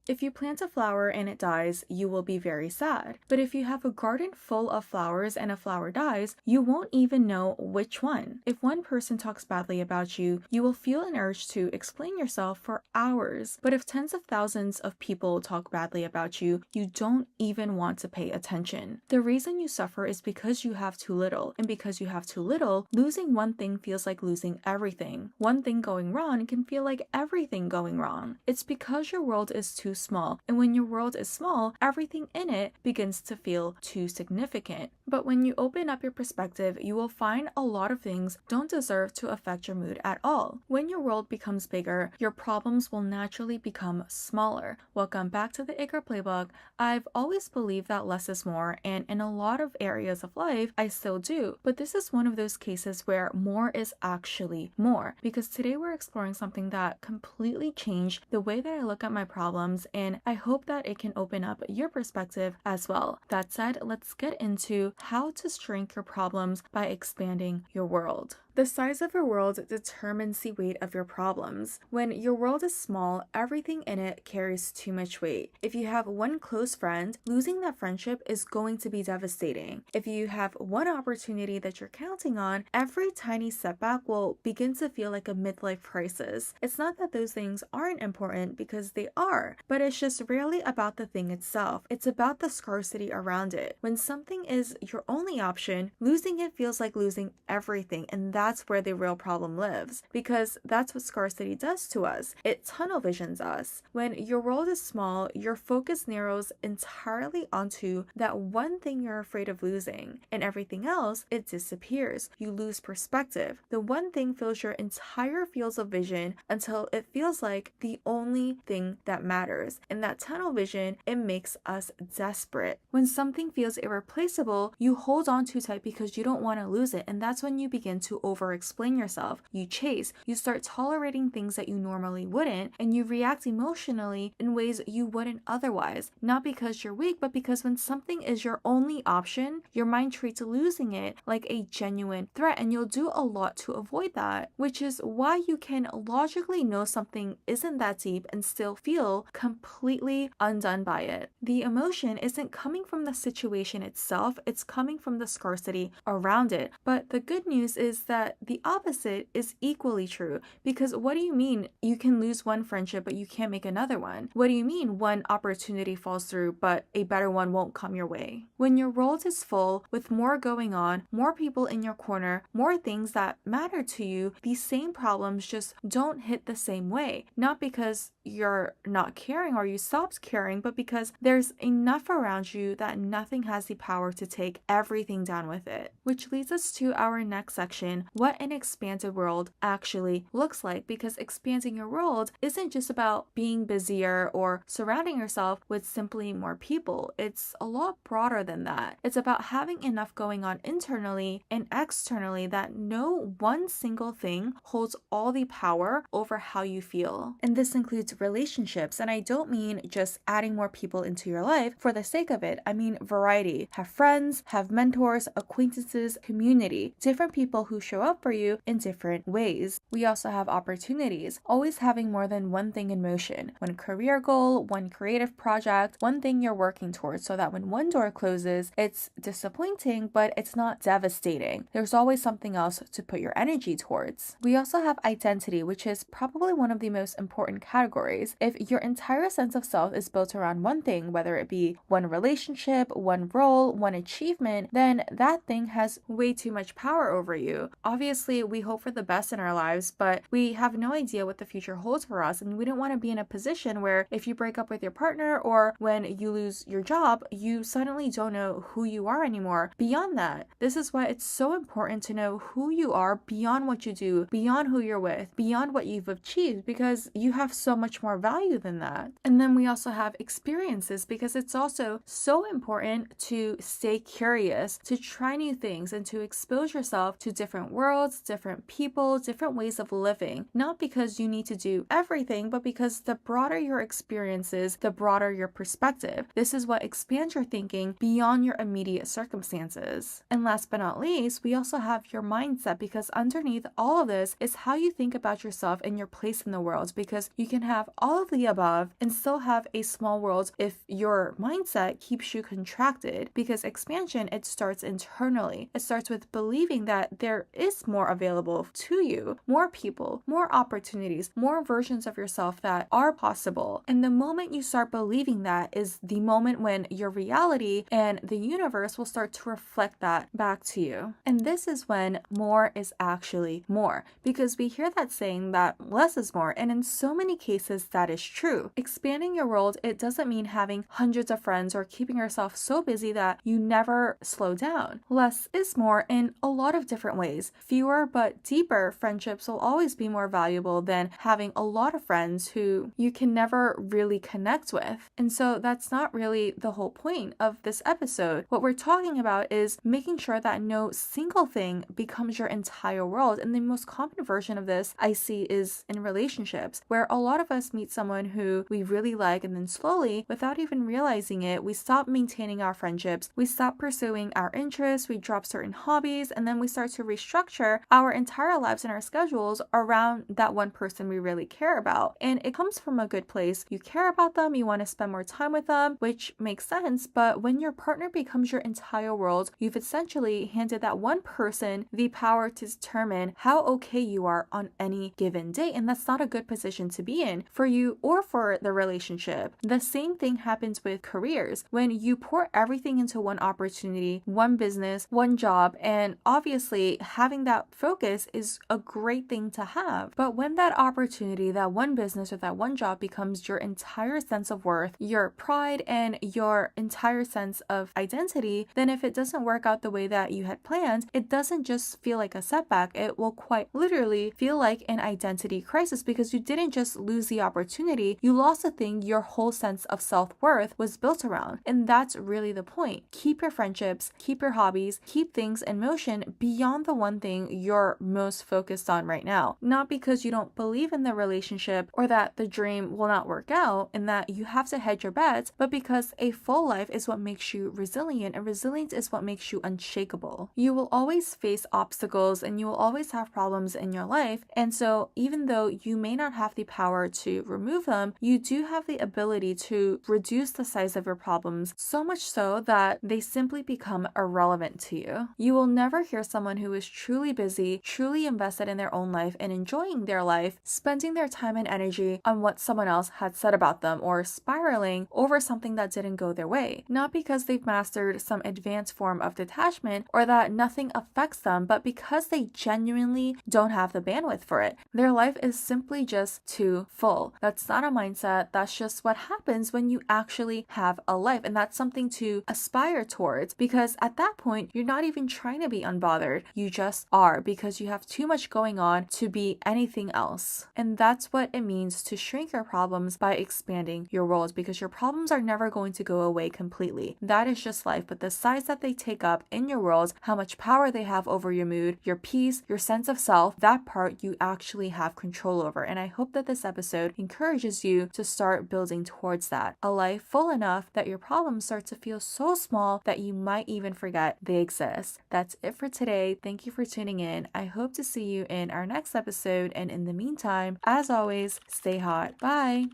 If you plant a flower and it dies, you will be very sad. But if you have a garden full of flowers and a flower dies, you won't even know which one. If one person talks badly about you, you will feel an urge to explain yourself for hours. But if tens of thousands of people talk badly about you, you don't even want to pay attention. The reason you suffer is because you have too little, and because you have too little, losing one thing feels like losing everything. One thing going wrong can feel like everything going wrong. It's because your world is too small, and when your world is small, everything in it begins to feel too significant. But when you open up your perspective, you will find a lot of things don't deserve to affect your mood at all. When your world becomes bigger, your problems will naturally become smaller. Welcome back to the Iker Playbook. I've always believed that less is more, and in a lot of areas of life, I still do. But this is one of those cases where more is actually more, because today we're exploring something that completely changed the way that I look at my problems, and I hope that it can open up your perspective as well. That said, let's get into how to shrink your problems by expanding your world. The size of your world determines the weight of your problems. When your world is small, everything in it carries too much weight. If you have one close friend, losing that friendship is going to be devastating. If you have one opportunity that you're counting on, every tiny setback will begin to feel like a midlife crisis. It's not that those things aren't important, because they are, but it's just rarely about the thing itself. It's about the scarcity around it. When something is your only option, losing it feels like losing everything, and that's where the real problem lives, because that's what scarcity does to us. It tunnel visions us. When your world is small, your focus narrows entirely onto that one thing you're afraid of losing, and everything else, it disappears. You lose perspective. The one thing fills your entire fields of vision until it feels like the only thing that matters. And that tunnel vision, it makes us desperate. When something feels irreplaceable, you hold on too tight because you don't want to lose it, and that's when you begin to over-explain yourself. You chase, you start tolerating things that you normally wouldn't, and you react emotionally in ways you wouldn't otherwise. Not because you're weak, but because when something is your only option, your mind treats losing it like a genuine threat, and you'll do a lot to avoid that, which is why you can logically know something isn't that deep and still feel completely undone by it. The emotion isn't coming from the situation itself, it's coming from the scarcity around it. But the good news is that the opposite is equally true, because what do you mean you can lose one friendship but you can't make another one? What do you mean one opportunity falls through but a better one won't come your way? When your world is full with more going on, more people in your corner, more things that matter to you, these same problems just don't hit the same way. Not because you're not caring or you stopped caring, but because there's enough around you that nothing has the power to take everything down with it. Which leads us to our next section, what an expanded world actually looks like, because expanding your world isn't just about being busier or surrounding yourself with simply more people. It's a lot broader than that. It's about having enough going on internally and externally that no one single thing holds all the power over how you feel. And this includes relationships, and I don't mean just adding more people into your life for the sake of it. I mean variety. Have friends, have mentors, acquaintances, community, different people who show up for you in different ways. We also have opportunities, always having more than one thing in motion, one career goal, one creative project, one thing you're working towards, so that when one door closes, it's disappointing, but it's not devastating. There's always something else to put your energy towards. We also have identity, which is probably one of the most important categories. If your entire sense of self is built around one thing, whether it be one relationship, one role, one achievement, then that thing has way too much power over you. Obviously, we hope for the best in our lives, but we have no idea what the future holds for us, and we don't want to be in a position where if you break up with your partner or when you lose your job, you suddenly don't know who you are anymore. Beyond that, this is why it's so important to know who you are beyond what you do, beyond who you're with, beyond what you've achieved, because you have so much more value than that. And then we also have experiences, because it's also so important to stay curious, to try new things, and to expose yourself to different worlds, different people, different ways of living. Not because you need to do everything, but because the broader your experiences, the broader your perspective. This is what expands your thinking beyond your immediate circumstances. And last but not least, we also have your mindset, because underneath all of this is how you think about yourself and your place in the world, because you can have have all of the above and still have a small world if your mindset keeps you contracted, because expansion, it starts internally. It starts with believing that there is more available to you, more people, more opportunities, more versions of yourself that are possible. And the moment you start believing that is the moment when your reality and the universe will start to reflect that back to you. And this is when more is actually more, because we hear that saying that less is more, and in so many cases that is true. Expanding your world, it doesn't mean having hundreds of friends or keeping yourself so busy that you never slow down. Less is more in a lot of different ways. Fewer but deeper friendships will always be more valuable than having a lot of friends who you can never really connect with. And so that's not really the whole point of this episode. What we're talking about is making sure that no single thing becomes your entire world. And the most common version of this I see is in relationships, where a lot of us meet someone who we really like, and then slowly, without even realizing it, we stop maintaining our friendships, we stop pursuing our interests, we drop certain hobbies, and then we start to restructure our entire lives and our schedules around that one person we really care about. And it comes from a good place. You care about them, you want to spend more time with them, which makes sense. But when your partner becomes your entire world, you've essentially handed that one person the power to determine how okay you are on any given day. And that's not a good position to be in for you or for the relationship. The same thing happens with careers. When you pour everything into one opportunity, one business, one job, and obviously having that focus is a great thing to have. But when that opportunity, that one business or that one job becomes your entire sense of worth, your pride, and your entire sense of identity, then if it doesn't work out the way that you had planned, it doesn't just feel like a setback. It will quite literally feel like an identity crisis, because you didn't just lose the opportunity, you lost the thing your whole sense of self-worth was built around. And that's really the point. Keep your friendships, keep your hobbies, keep things in motion beyond the one thing you're most focused on right now. Not because you don't believe in the relationship or that the dream will not work out and that you have to hedge your bets, but because a full life is what makes you resilient, and resilience is what makes you unshakable. You will always face obstacles and you will always have problems in your life. And so even though you may not have the power to remove them, you do have the ability to reduce the size of your problems, so much so that they simply become irrelevant to you. You will never hear someone who is truly busy, truly invested in their own life and enjoying their life, spending their time and energy on what someone else had said about them, or spiraling over something that didn't go their way. Not because they've mastered some advanced form of detachment or that nothing affects them, but because they genuinely don't have the bandwidth for it. Their life is simply just too full. That's not a mindset. That's just what happens when you actually have a life. And that's something to aspire towards, because at that point, you're not even trying to be unbothered. You just are, because you have too much going on to be anything else. And that's what it means to shrink your problems by expanding your world, because your problems are never going to go away completely. That is just life. But the size that they take up in your world, how much power they have over your mood, your peace, your sense of self, that part you actually have control over. And I hope that this episode encourages you to start building towards that. A life full enough that your problems start to feel so small that you might even forget they exist. That's it for today. Thank you for tuning in. I hope to see you in our next episode. And in the meantime, as always, stay hot. Bye.